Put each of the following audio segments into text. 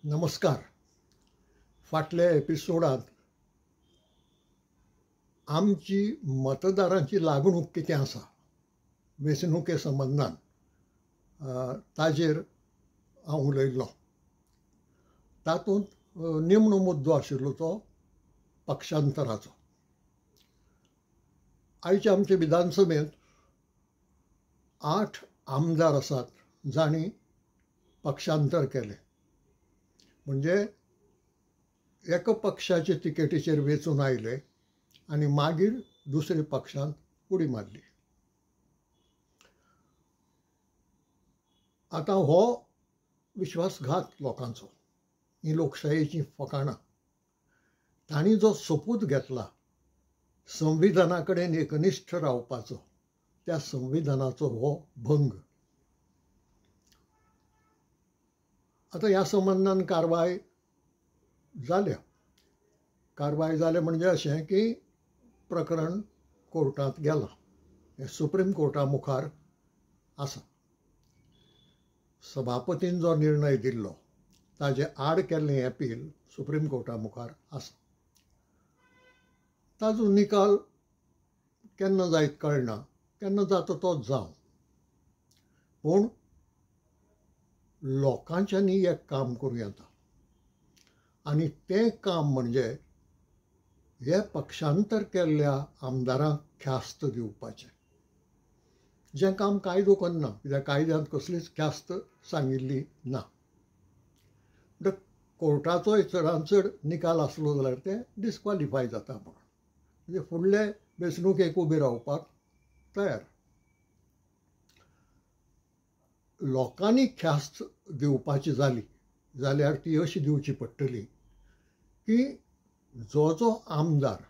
नमस्कार. फाटल्या एपिसोडात आमची मतदारांची लागणूक कितें आसा वेंचणुके संबंदान ताजेर हांव उलयल्लों. तातूंत निमणो मुद्दो आशिल्लो तो पक्षांतराचो. आयच्या आमचे विधानसभेंत 8 आमदार आसात जांणी पक्षांतर केलें. म्हणजे एका पक्षाचे तिकेटीचेर वेंचून आयले आनी मागीर दुसरे पक्षांत उडी मारली. आतां हो विश्वासघात लोकांचो, ही लोकशायेची फकाणां. तांणी जो सोपूत घेतला संविधाना कडेन एकनिश्ठ रावपाचो, त्या संविधानाचो हो भंग. आतां ह्या संबंदान कारवाय जाल्या म्हणजे अशें की प्रकरण कोर्टांत गेलां. हें सुप्रीम कोर्टा मुखार आसा. सभापतीन जो निर्णय दिल्लो ताजे आड केल्लें एपील सुप्रीम कोर्टा मुखार आसा. ताजो निकाल केन्ना जायत कळना, केन्ना जाता तोच जावं. पूण लोकांच्यांनी एक काम करूं येता आनी तें काम म्हणजे हे पक्षांतर केल्ल्या आमदारांक ख्यास्त दिवपाचें. जें काम कायदो करना, कित्याक कायद्यांत कसलीच ख्यास्त सांगिल्ली ना. कोर्टाचोय चडांत चड निकाल आसलो जाल्यार तें डिस्क्वॉलिफाय जाता म्हणून, म्हणजे फुडले वेंचणुकेक उबे रावपाक तयार. लोकांनी ख्यास्त दिवपाची जाली जाल्यार ती अशी दिवची पडटली की जो आमदार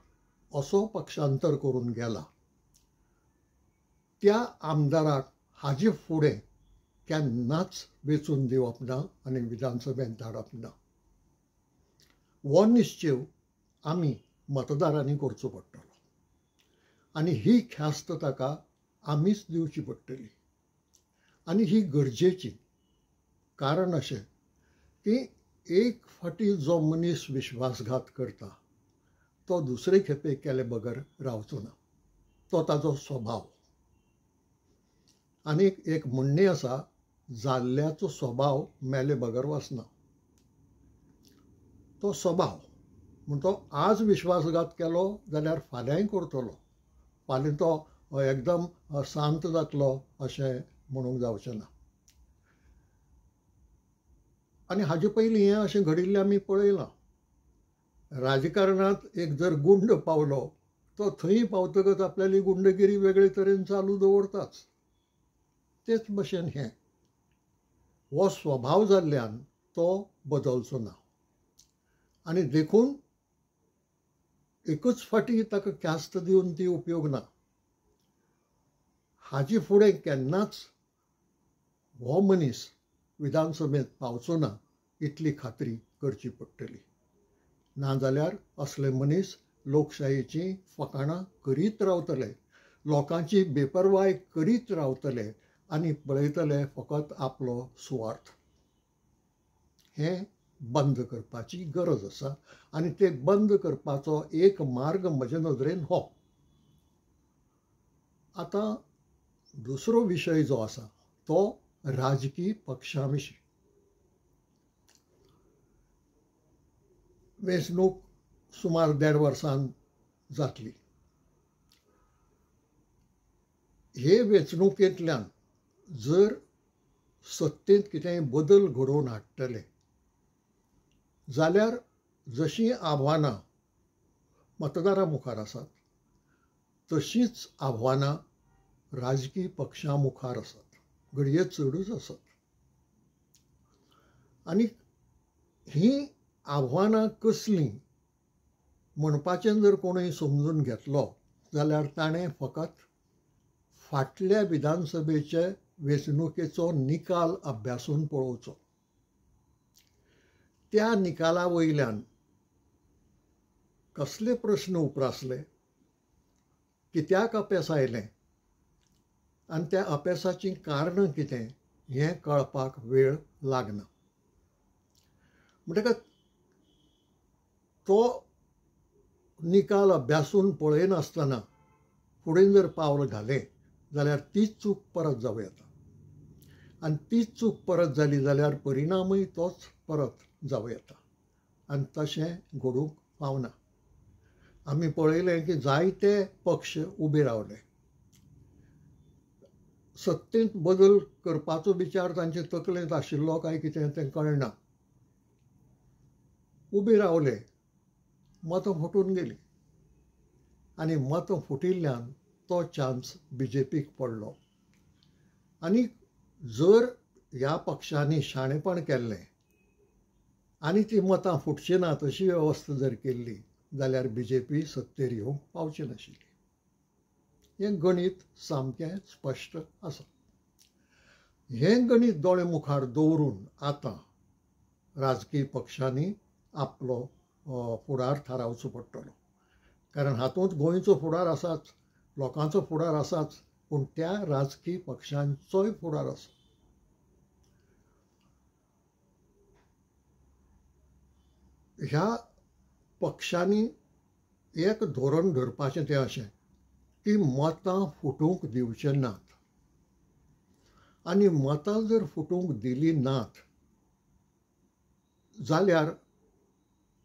असो पक्षांतर करून गेला त्या आमदाराक हाजे फुडें केन्नाच वेंचून दिवप ना आनी विधानसभेंत धाडप ना. हो निश्चय आमी मतदारांनी करचो पडटलो आनी ही ख्यास्त ताका आमीच दिवची पडटली. आनी ही गरजेची. कारण अशें की एक फावटी जो मनीस विश्वासघात करता तो दुसरे खेपे केले बगर रावचो ना. तो ताजो स्वभाव. आनीक एक म्हणणें आसा, जाल्ल्याचो स्वभाव मेले बगर वचना. तो स्वभाव म्हण तो आज विश्वासघात केलो जाल्यार फाल्यांय करतलो. फाल्यां तो एकदम शांत जातलो अशें म्हणूंक जावचें ना. आनी हाजे पयलीं हें अशें घडिल्लें आमी पळयलां. राजकारणांत एक जर गुंड पावलो तो थंय पावतकच आपल्याली गुंडगिरी वेगळे तरेन चालू दवरताच. तेच भशेन हें हो स्वभाव जाल्ल्यान तो बदलचो ना. आनी देखून एकूच फावटी ताका ख्यास्त दिवन ती उपयोग ना. हाजे फुडें केन्नाच हो मनीस विधानसभेंत पावचो ना इतली खात्री करची पडटली. नाजाल्यार असले मनीस लोकशायेची फकाणां करीत रावतले, लोकांची बेपरवाय करीत रावतले आनी पळयतले फकत आपलो सुवार्थ. हें बंद करपाची गरज आसा आनी तें बंद करपाचो एक मार्ग म्हजे नदरेन हो. आतां दुसरो विशय जो आसा तो राजकीय पक्षां विशीं. वेंचणूक सुमार 1.5 वर्सान जातली. हे वेंचणुकेंतल्यान जर सत्तेंत कितेंय बदल घडोवन हाडटले जाल्यार जशीं आव्हानां मतदारां मुखार आसात तशींच आव्हानां राजकीय पक्षां मुखार आसात. घडये चडूच आसात. आनी हीं आव्हानां कसलीं म्हणपाचें जर कोणूय समजून घेतलो जाल्यार ताणें फकत फाटल्या विधानसभेचे वेंचणुकेचो निकाल अभ्यासून पळोवचो. त्या निकाला वयल्यान कसले प्रस्न उप्रासले, कित्याक अपेस आयलें आनी त्या अपेसाचीं कारणां कितें हें कळपाक वेळ लागना. म्हणटकच तो निकाल अभ्यासून पळयनासतना फुडें जर पावल घालें जाल्यार तीच चूक परत जावं येता आनी तीच चूक परत जाली जाल्यार परिणामूय तोच परत जावं येता आनी तशें घडूंक पावना. आमी पळयलें की जायते पक्ष उबे रावले. सत्तेंत बदल करपाचो विचार तांचे तकलेंत आशिल्लो काय कितें तें कळना. उबे रावले, मतां फुटून गेलीं आनी मतां फुटिल्ल्यान तो चान्स BJPक पडलो. आनी जर ह्या पक्षांनी शाणेपण केल्लें आनी ती मतां फुटची नात अशी वेवस्था जर केल्ली जाल्यार BJP सत्तेर येवंक पावची नाशिल्ली. हें गणीत सामकें स्पश्ट आसा. हें गणीत दोळे मुखार दवरून आतां राजकीय पक्षांनी आपलो फुडार थारावचो पडटलो. कारण हातूंत गोंयचो फुडार आसाच, लोकांचो फुडार आसाच, पूण त्या राजकीय पक्षांचोय फुडार आसा. ह्या पक्षांनी एक धोरण धरपाचें तें अशें की मतां फुटूंक दिवचे नात. आनी मतां जर फुटूंक दिली नात जाल्यार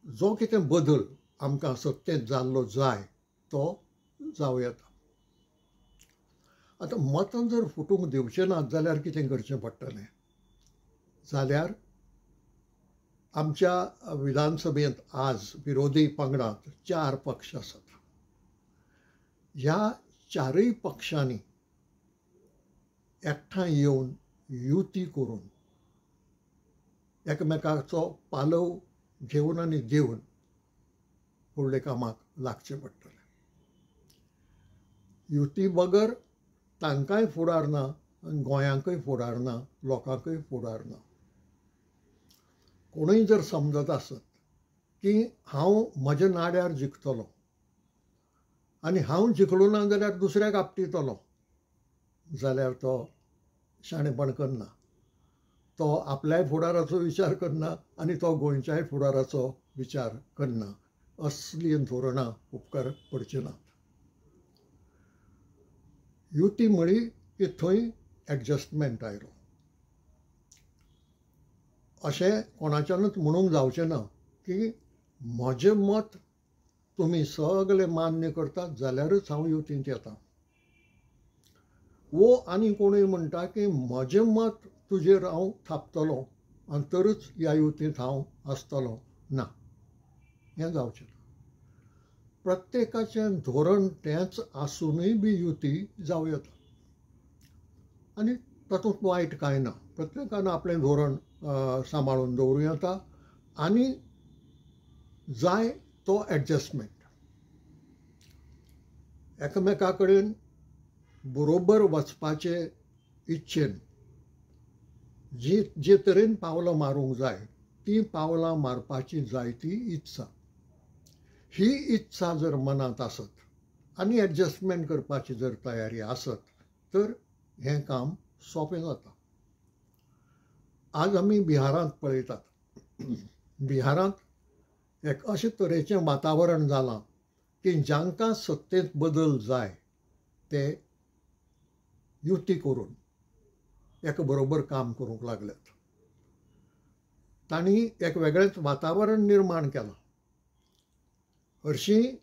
जो कितें बदल आमकां सत्तेंत जाल्लो जाय तो जावं येता. आतां मतां जर फुटूंक दिवचे नात जाल्यार कितें करचें पडटलें जाल्यार आमच्या विधानसभेंत आज विरोधी पंगडांत 4 पक्ष आसात. ह्या 4य पक्षांनी एकठांय येवन युती करून एकामेकाचो पालव घेवन आनी दिवन फुडल्या कामाक लागचें पडटलें. युती बगर तांकांय फुडार ना आनी गोंयांकय फुडार ना, लोकांकय फुडार ना. कोणूय जर समजत आसत की हांव म्हज्या नाड्यार जिखतलों आनी हांव जिखलो ना जाल्यार दुसऱ्याक आपटितलो जाल्यार तो शाणेपण करना. तो आपल्याय फुडाराचो विचार करना आनी तो गोंयच्याय फुडाराचो विचार करना. असलीं धोरणां उपकार पडचीं नात. युती म्हळी की थंय एडजस्टमेंट आयलो. अशें कोणाच्यानूच म्हणूंक जावचें ना की म्हजें मत तुमी सगळे मान्य करतात जाल्यारच हांव युतींत येता. वो आनी कोणूय म्हणटा की म्हजें मत तुजेर हांव थापतलों आनी तरच ह्या युतींत हांव आसतलों. ना, हें जावचें ना. प्रत्येकाचें धोरण तेंच आसुनूय बी युती जावं येता आनी तातूंत वायट कांय ना. प्रत्येकान आपलें धोरण सांबाळून दवरूं येता आनी जाय तो एडजस्टमेंट एकामेका कडेन बरोबर वचपाचे इच्छेन जे तरेन पावलां मारूंक जाय ती पावलां मारपाची जाय ती इत्सा. ही इत्सा जर मनांत आसत आनी एडजस्टमेंट करपाची जर तयारी आसत तर हें काम सोंपें जाता. आज आमी बिहारांत पळयतात. बिहारांत एक अशे तरेचें वातावरण जालां की जांकां सत्तेंत बदल जाय ते युती करून एका बरोबर काम करूंक लागल्यात. तांणी एक वेगळेंच वातावरण निर्माण केलां. हरशीं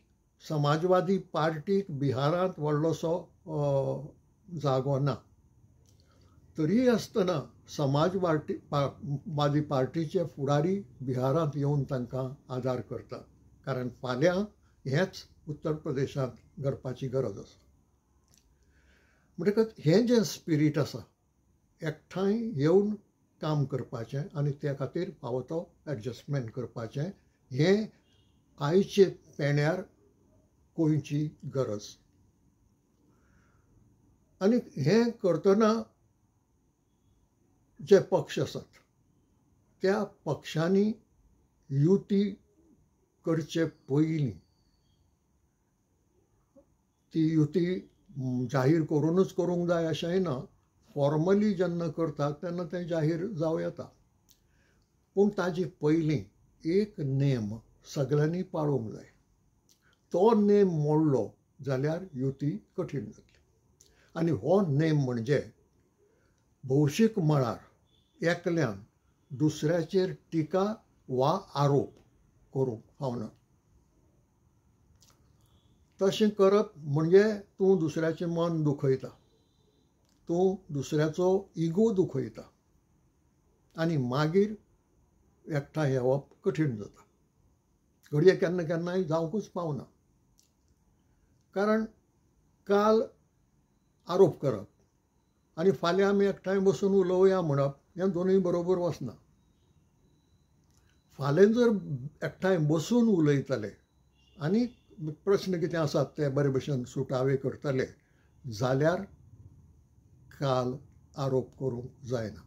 समाजवादी पार्टीक बिहारांत व्हडलोसो जागो ना. तरी आसतना समाजवादी पार्टीचे फुडारी बिहारांत येवन तांकां आदार करतात. कारण फाल्यां हेंच उत्तर प्रदेशांत घडपाची गरज आसा. म्हणटकच हें जें स्पिरीट आसा एकठांय येवन काम करपाचें आनी त्या खातीर फावो तो एडजस्टमेंट करपाचें हें आयचे पेण्यार गोंयची गरज. आनी हें करतना जे पक्ष आसात त्या पक्षांनी युती करचे पयलीं ती युती जाहीर करूनच करूंक जाय अशेंय ना. फॉर्मली जेन्ना करतात तेन्ना तें जाहीर जावं येता. पूण ताजे पयलीं एक नेम सगळ्यांनी पाळूंक जाय. तो नेम मोडलो जाल्यार युती कठीण जातली. आनी हो नेम म्हणजे भौशीक मळार एकल्यान दुसऱ्याचेर टिका वा आरोप करूंक फावना. तशें करप म्हणजे तूं दुसऱ्याचें मन दुखयता, तूं दुसऱ्याचो इगो दुखयता आनी मागीर एकठांय येवप कठीण जाता. घडये केन्ना केन्नाय जावंकूच पावना. कारण काल आरोप करप आनी फाल्यां आमी एकठांय बसून उलोवया म्हणप हें दोनूय बरोबर वचना. फाल्यां जर एकठांय बसून उलयतले आनी प्रश्न कितें आसात ते बरे भशेन सुटावे करतले जाल्यार काल आरोप करूंक जायना,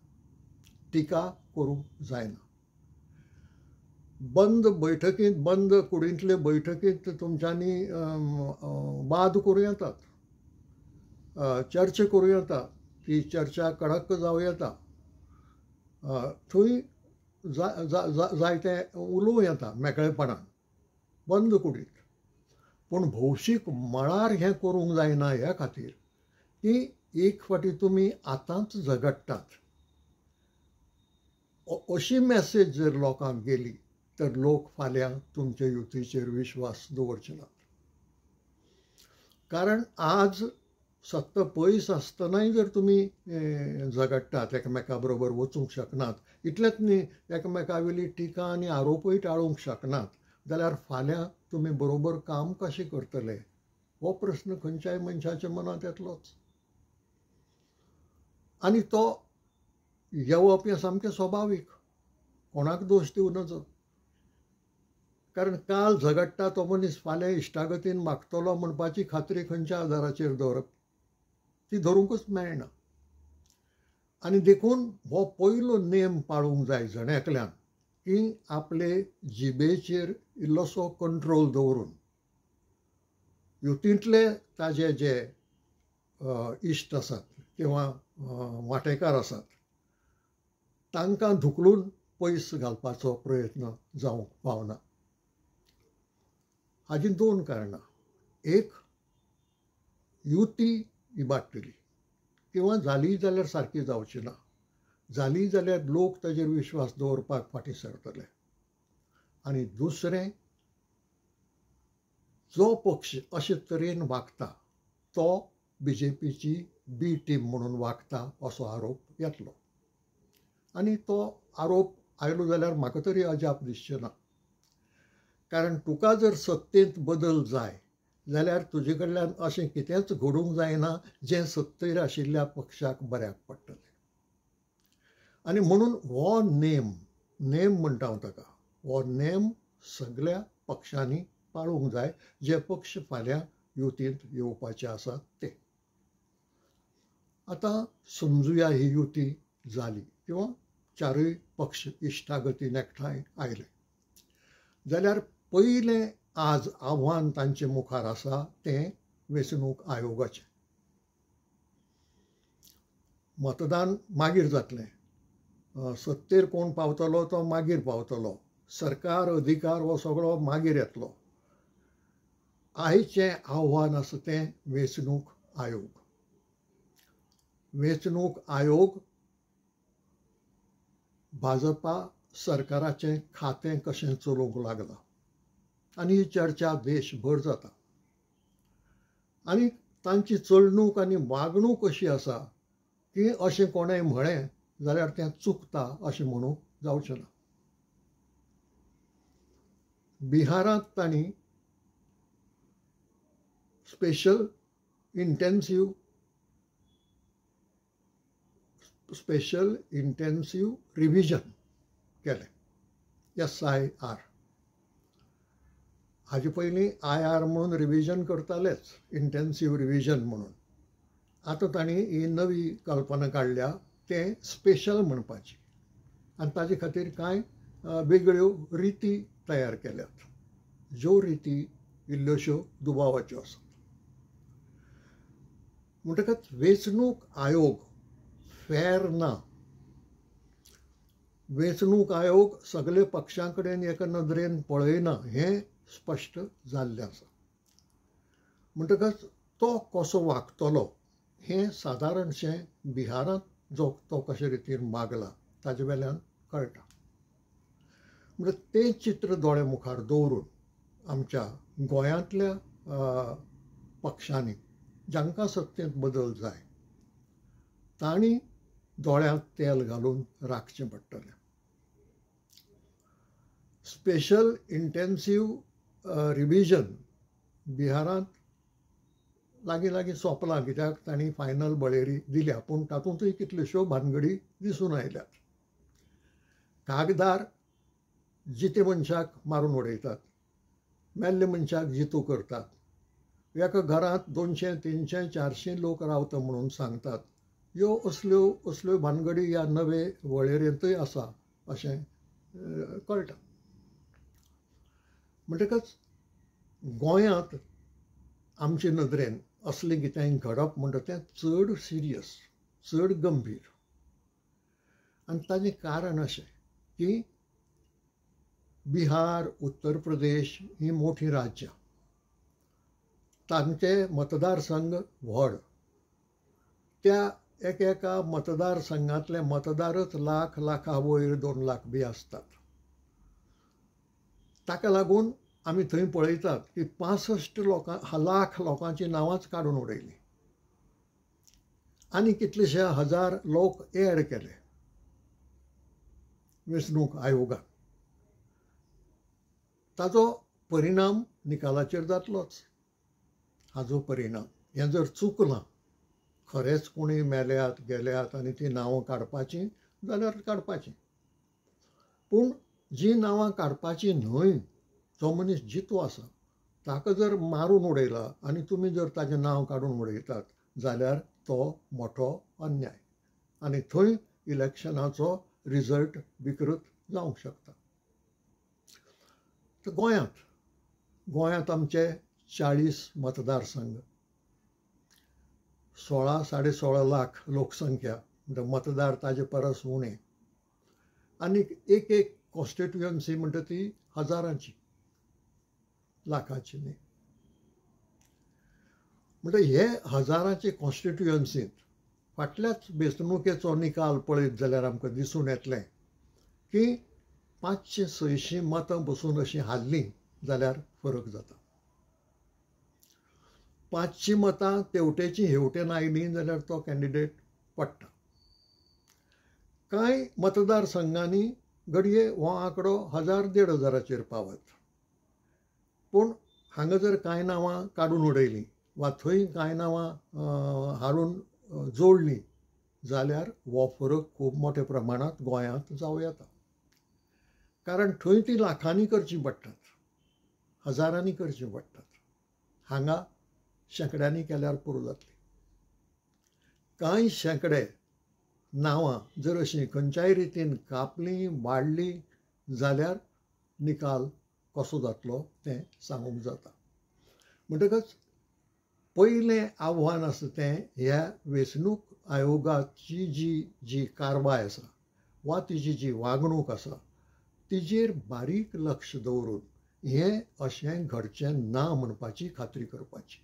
टिका करूंक जायना. बंद बैठकींत, बंद कुडींतले बैठकींत तुमच्यांनी वाद करूं येतात, चर्चा करूं येता, ती चर्चा कडक जावं येता, थंय जायते उलोवं येता मेकळेपणान बंद कुडींत. पूण भौशीक मळार हें करूंक जायना ह्या खातीर की एक फावटी तुमी आतांच झगडटात अशी मेसेज जर लोकांक गेली तर लोक फाल्यां तुमचे युतीचेर विश्वास दवरचे नात. कारण आज सत्ता पयस आसतनाय जर तुमी झगडटात, एकामेका बरोबर वचूंक शकनात, इतलेंच न्ही एकामेका वयली टिका आनी आरोपूय टाळूंक शकनात जाल्यार फाल्यां तुमी बरोबर काम कशें करतले हो प्रश्न खंयच्याय मनशाच्या मनांत येतलोच. आनी तो येवप हें सामकें स्वाभावीक, कोणाक दोश दिवं नजो. कारण काल झगडटा तो मनीस फाल्यां इश्टागतीन मागतलो म्हणपाची खात्री खंयच्या आदाराचेर दवरप, ती धरूंकच मेळना. आनी देखून हो पयलो नेम पाळूंक जाय जण की आपले जिबेचेर इल्लोसो कंट्रोल दवरून युतींतले ताजे जे इश्ट आसात किंवा वांटेकार आसात तांकां धुकलून पयस घालपाचो प्रयत्न जावंक पावना. हाजी दोन कारणां. एक, युती इबाडटली किंवा जाली जाल्यार सारकी जावची ना, जाली जाल्यार लोक ताजेर विश्वास दवरपाक फाटीं सरतले. आनी दुसरें, जो पक्ष अशे तरेन वागता तो BJPची बी टीम म्हणून वागता असो आरोप येतलो. आनी तो आरोप आयलो जाल्यार म्हाका तरी अजाप दिसचें ना. कारण तुका जर सत्तेंत बदल जाय जाल्यार तुजे कडल्यान अशें कितेंच घडूंक जायना जें सत्तेर आशिल्ल्या पक्षाक बऱ्याक पडटलें. आनी म्हणून हो नेम म्हणटा हांव ताका, हो नेम सगळ्या पक्षांनी पाळूंक जाय जे पक्ष फाल्यां युतींत येवपाचे आसात ते. आतां समजुया ही युती जाली किंवा चारूय पक्ष इश्टागतीन एकठांय आयले जाल्यार पयलें आज आव्हान तांचे मुखार आसा तें वेंचणूक आयोगाचें. मतदान मागीर जातलें, सत्तेर कोण पावतलो तो मागीर पावतलो, सरकार अधिकार हो सगळो मागीर येतलो. आयचें आव्हान आसा तें वेंचणूक आयोग. वेंचणूक आयोग भाजपा सरकाराचें खातें कशें चलोवंक लागला आनी ही चर्चा देशभर जाता. आनी तांची चलणूक आनी वागणूक अशी आसा की अशें कोणें म्हळें जाल्यार तें चुकता अशें म्हणूंक जावचें ना. बिहारांत तांणी स्पेशल इंटेन्सिव्ह रिव्हिजन केलें, SIR. हाजे पयलीं IR म्हणून रिव्हिजन करतालेच, इंटेन्सिव्ह रिव्हिजन म्हणून. आतां तांणी ही नवी कल्पना काडल्या तें स्पेशल म्हणपाची आनी ताजे खातीर कांय वेगळ्यो रिती तयार केल्यात, ज्यो रिती इल्ल्योश्यो दुबावाच्यो आसात. म्हणटकच वेंचणूक आयोग फेर ना वेंचणूक आयोग सगळे पक्षां कडेन एका नदरेन पळयना हें स्पश्ट जाल्लें आसा. म्हणटकच तो कसो वागतलो हें सादारणशें बिहारांत जो तो कशे रितीन वागला ताजे वेल्यान कळटा. म्हणजे तें चित्र दोळे मुखार दवरून आमच्या गोंयांतल्या पक्षांनी जांकां सत्तेंत बदल जाय तांणी दोळ्यांत तेल घालून राखचें पडटलें. स्पेशल इंटेन्सिव्ह रिव्हिजन बिहारांत लागीं लागीं सोंपलां, कित्याक तांणी फायनल बळेरी दिल्या, पूण तातूंतय कितल्योश्यो भानगडी दिसून आयल्यात. कागदार जिते मनशाक मारून उडयतात, मेल्ले मनशाक जितू करतात, एका घरांत 200, 300, 400 लोक रावता म्हणून सांगतात. ह्यो असल्यो भानगडी ह्या नवे वळेरेंतय आसा अशें कळटा. म्हणटकच गोंयांत आमचे नदरेन असलें कितेंय घडप म्हणटा तें चड सिरियस, चड गंभीर. आनी ताजें कारण अशें की बिहार, उत्तर प्रदेश ही मोठी राज्यां, तांचे मतदारसंघ व्हड, त्या एका मतदारसंघांतले मतदारच लाखा वयर 2 लाख बी आसतात. ताका लागून आमी थंय पळयतात की 65 लाख लोकांची नांवांच काडून उडयलीं आनी कितलेशे हजार लोक एड केले वेंचणूक आयोगान. ताजो परिणाम निकालाचेर जातलोच. हाजो परिणाम हें जर चुकलां, खरेंच कोणी मेल्यात गेल्यात आनी ती नांवां काडपाचीं जाल्यार काडपाचीं, पूण जीं नांवां काडपाचीं न्हय, जो मनीस जितो आसा ताका जर मारून उडयला आनी तुमी जर ताजें नांव काडून उडयतात जाल्यार तो मोठो अन्याय आनी थंय इलेक्शनाचो रिजल्ट विकृत जावंक शकता. तर गोंयांत आमचे 40 मतदारसंघ, 16-16.5 लाख लोकसंख्या, म्हणजे मतदार ताजे परस उणे, आनी एक कॉन्स्टिट्युएन्सी म्हणटा ती हजारांची, लाखाची न्ही. म्हणजे हे हजाराचे कॉन्स्टिट्युएन्सींत फाटल्याच वेंचणुकेचो निकाल पळयत जाल्यार आमकां दिसून येतलें की 500-600 मतां बसून अशीं हारलीं जाल्यार फरक जाता. 500 मतां तेवटेची हेवटेन आयलीं जाल्यार तो कॅन्डिडेट पडटा. कांय मतदारसंघांनी घडये हो आंकडो 1000-1500चेर पावत, पूण हांगा जर कांय नांवां काडून उडयलीं वा थंय कांय नांवां हाडून जोडलीं जाल्यार हो फरक खूब मोठ्या प्रमाणांत गोंयांत जावं येता. कारण थंय ती लाखांनी करचीं पडटात, हजारांनी करचीं पडटात. हांगा शेंकड्यांनी केल्यार पुरो जातली. कांय शेंकडे नांवां जर अशीं खंयच्याय रितीन कापलीं वाडलीं जाल्यार निकाल कसो जातलो तें सांगूंक जाता. म्हणटकच पयलें आव्हान आसा तें ह्या वेंचणूक आयोगाची जी कारवाय आसा वा तिची जी वागणूक आसा तिजेर बारीक लक्ष दवरून हें अशें घडचें ना म्हणपाची खात्री करपाची.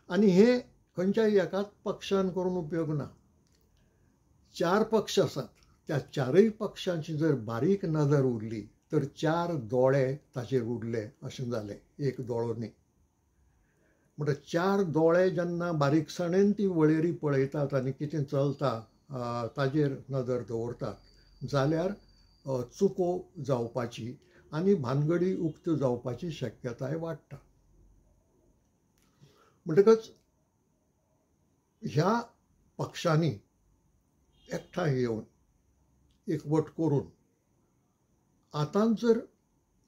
आनी हें खंयच्याय एकाच पक्षान करून उपयोग ना. 4 पक्ष आसात, त्या 4य पक्षांची जर बारीक नदर उरली तर 4 दोळे ताचेर उरले अशें जालें, एक दोळो न्ही. म्हणटा 4 दोळे जेन्ना बारीकसाणेन ती वळेरी पळयतात आनी कितें चलता ताजेर नदर दवरतात जाल्यार चुको जावपाची आनी भानगडी उक्त जावपाची शक्यताय वाडटा. म्हणटकच ह्या पक्षांनी एकठांय येवन एकवट करून आतांच जर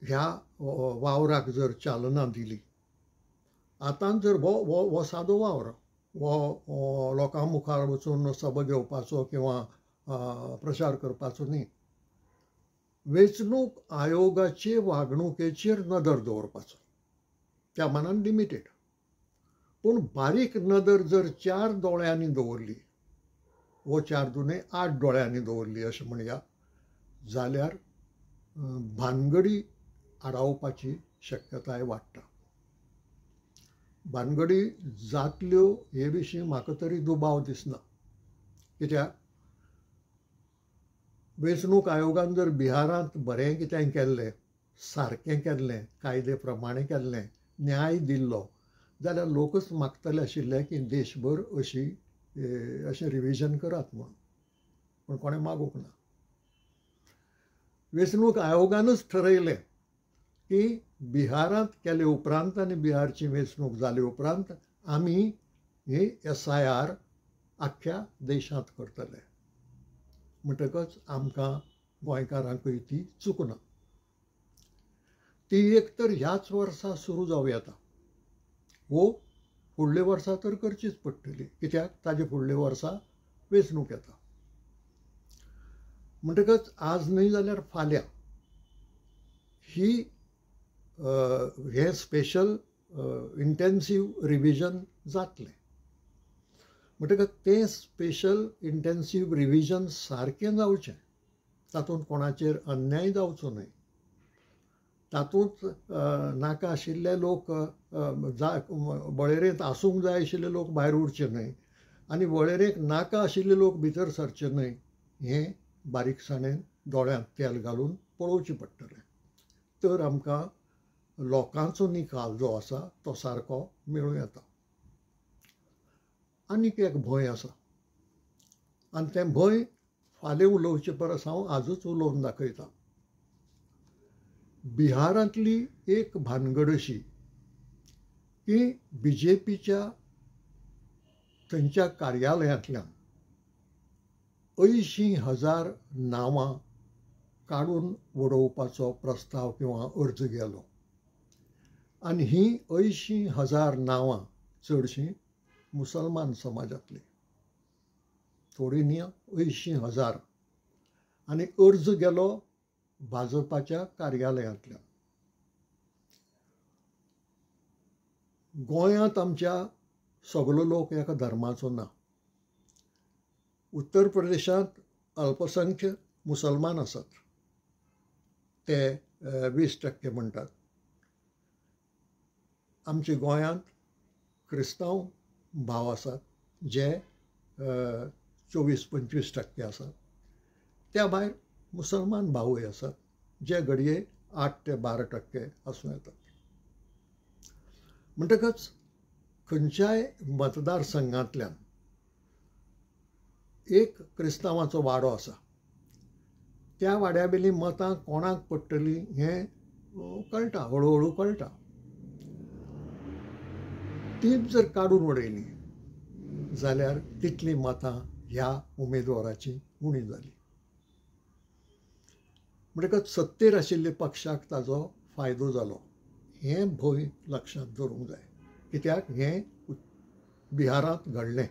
ह्या वावराक जर चालना दिली, आतांच जर हो सादो वावर, हो लोकां मुखार वचून सभा घेवपाचो किंवा प्रचार करपाचो न्ही, वेंचणूक आयोगाचे वागणुकेचेर नदर दवरपाचो, त्या मानान लिमिटेड. पूण बारीक नदर जर 4 दोळ्यांनी दवरली, वो 4 दुने 8 दोळ्यांनी दवरली अशें म्हणया, जाल्यार भानगडी आडावपाची शक्यताय वाडटा. भानगडी जातल्यो हे विशीं म्हाका तरी दुबाव दिसना. कित्याक वेंचणूक आयोगान जर बिहारांत बरें कितें केल्लें, सारकें केल्लें, कायदे प्रमाणें केल्लें, न्याय दिल्लो जाल्यार लोकच मागतले आशिल्ले की देशभर अशें रिव्हिजन करात म्हणून. पूण कोणें मागूंक ना. वेंचणूक आयोगानच ठरयलें की बिहारांत केले उपरांत आनी बिहारची वेंचणूक जाले उपरांत आमी ही SIR आख्ख्या देशांत करतले. म्हणटकच आमकां गोंयकारांकय ती चुकना. ती एक तर ह्याच वर्सा सुरू जावं येता, वो फुडल्या वर्सा तर करचीच पडटली. कित्याक ताजे फुडल्या वर्सा वेंचणूक येता. म्हणटकच आज न्हय जाल्यार फाल्यां हे स्पेशल इंटेन्सिव्ह रिव्हिजन जातलें. म्हणटकच तें स्पेशल इंटेन्सिव्ह रिव्हिजन सारकें जावचें, तातूंत कोणाचेर अन्याय जावचो न्हय, तातूंत नाका आशिल्ले लोक वळेरेंत आसूंक जाय आशिल्ले लोक भायर उरचे न्हय आनी वळेरेंत नाका आशिल्ले लोक भितर सरचे न्हय, हें बारीकसाणेन दोळ्यांत तेल घालून पळोवचें पडटलें. तर आमकां लोकांचो निकाल जो आसा तो सारको मेळूं येता. आनीक एक भंय आसा आनी तें भंय फाल्यां उलोवचे परस हांव आजूच उलोवन दाखयतां. बिहारांतली एक भानगड अशी की BJPच्या थंयच्या कार्यालयांतल्यान 80,000 नांवां काडून उडोवपाचो प्रस्ताव किंवा अर्ज गेलो. आनी ही 80,000 नांवां चडशीं मुसलमान समाजांतली. थोडी न्ही, 80,000. आनी अर्ज गेलो भाजपाच्या कार्यालयांतल्यान. गोंयांत आमच्या सगलो लोक एका धर्माचो ना. उत्तर प्रदेशांत अल्पसंख्य मुसलमान आसात, ते 20% म्हणटात. आमच्या गोंयांत क्रिस्तांव भाव आसात जे 24-25% आसात. त्या भायर मुसलमान भावूय आसात जे घडये 8 ते 12% आसूं येतात. म्हणटकच खंयच्याय मतदारसंघांतल्यान एक क्रिस्तांवाचो वाडो आसा, त्या वाड्या बेली मतां कोणाक पडटलीं हें कळटा, हळू कळटा. तीच जर काडून उडयलीं जाल्यार तितलीं मतां ह्या उमेदवाराची उणी जाली. म्हणटकच सत्तेर आशिल्ल्या पक्षाक ताजो फायदो जालो. हें भंय लक्षांत दवरूंक जाय. कित्याक हें बिहारांत घडलें.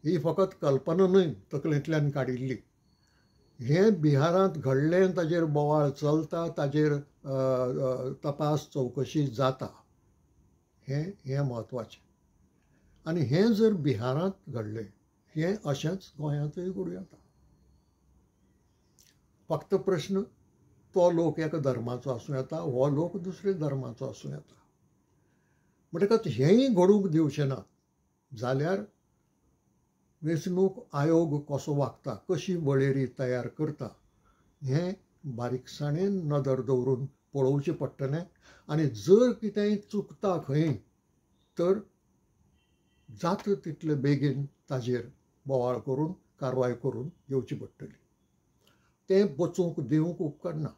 ही फकत कल्पना न्हय तकलेंतल्यान काडिल्ली. हें बिहारांत घडलें, ताजेर बोवाळ चलता, ताजेर तपास चवकशी जाता. हें म्हत्वाचें. आनी हें जर बिहारांत घडलें, हें अशेंच गोंयांतय घडूं येता. फक्त प्रश्न तो लोक एका धर्माचो आसूं येता, हो लोक दुसऱ्या धर्माचो आसूं येता. म्हणटकच हेंय घडूंक दिवचें ना जाल्यार वेंचणूक आयोग कसो वागता, कशी वळेरी तयार करता, हें बारीकसाणेन नदर दवरून पळोवचें पडटलें. आनी जर कितेंय चुकता खंय तर जाता तितले बेगीन ताजेर बोवाळ करून कारवाय करून घेवची पडटली. तें बचूंक दिवंक उपकारना.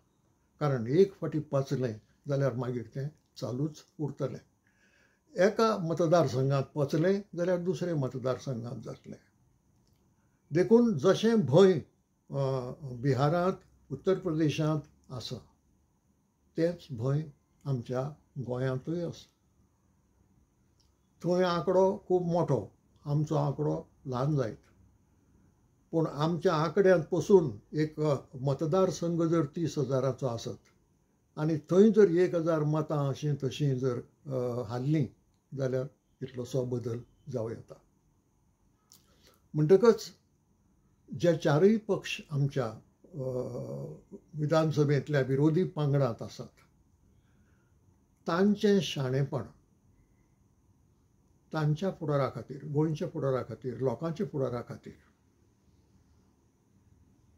कारण एक फावटी पचलें जाल्यार मागीर तें चालूच उरतलें. एका मतदारसंघांत पचलें जाल्यार दुसऱ्या मतदारसंघांत जातलें. देखून जशें भंय बिहारांत, उत्तर प्रदेशांत आसा, तेंच भंय आमच्या गोंयांतूय आसा. थंय आंकडो खूब मोठो, आमचो आंकडो ल्हान जायत. पूण आमच्या आंकड्यांत पसून एक मतदारसंघ जर 30,000 आसत आनी थंय जर 1,000 मतां अशीं तशीं जर हारलीं जाल्यार कितलोसो बदल जावं येता. म्हणटकच जे चारय पक्ष आमच्या विधानसभेंतल्या विरोधी पंगडांत आसात तांचें शाणेपण तांच्या फुडारा खातीर, गोंयच्या फुडारा खातीर, लोकांच्या फुडारा खातीर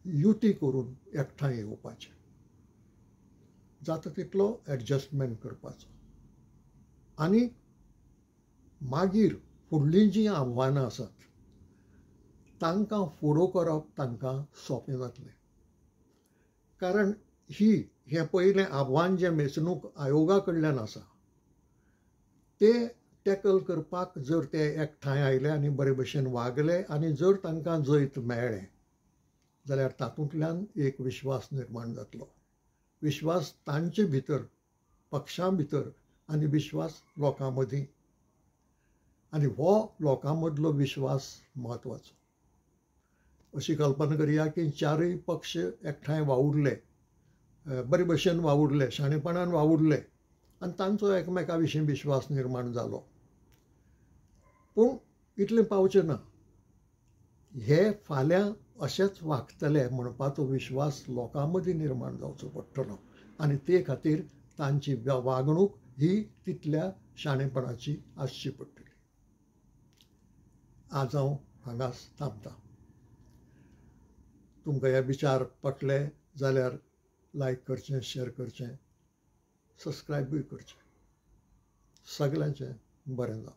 युती करून एकठांय येवपाचें, जाता तितलो एडजस्टमेंट करपाचो आनी मागीर फुडलीं जीं आव्हानां आसात तांकां फुडो करप तांकां सोंपें जातलें. कारण हें पयलें आव्हान जें वेंचणूक आयोगा कडल्यान आसा तें टॅकल करपाक जर ते एकठांय आयले आनी बरे भशेन वागले आनी जर तांकां जैत मेळ्ळें जाल्यार तातूंतल्यान एक विश्वास निर्माण जातलो. विश्वास तांचे भितर, पक्षां भितर आनी विश्वास लोकां मदीं. आनी हो लोकां मदलो विश्वास म्हत्वाचो. अशी कल्पना करया की चारय पक्ष एकठांय वावुरले, बरे भशेन वावुरले, शाणेपणान वावुरले आनी तांचो एकामेका विशीं विश्वास निर्माण जालो. पूण इतलें पावचें ना. हे फाल्यां अशेंच वागतले म्हणपाचो विश्वास लोकां मदीं निर्माण जावचो पडटलो आनी ते खातीर तांची वागणूक ही तितल्या शाणेपणाची आसची पडटली. आज हांव हांगाच थांबतां. तुमकां हे विचार पटले जाल्यार लायक करचें, शेअर करचें, सबस्क्रायबूय करचें. सगल्यांचें बरें जावं.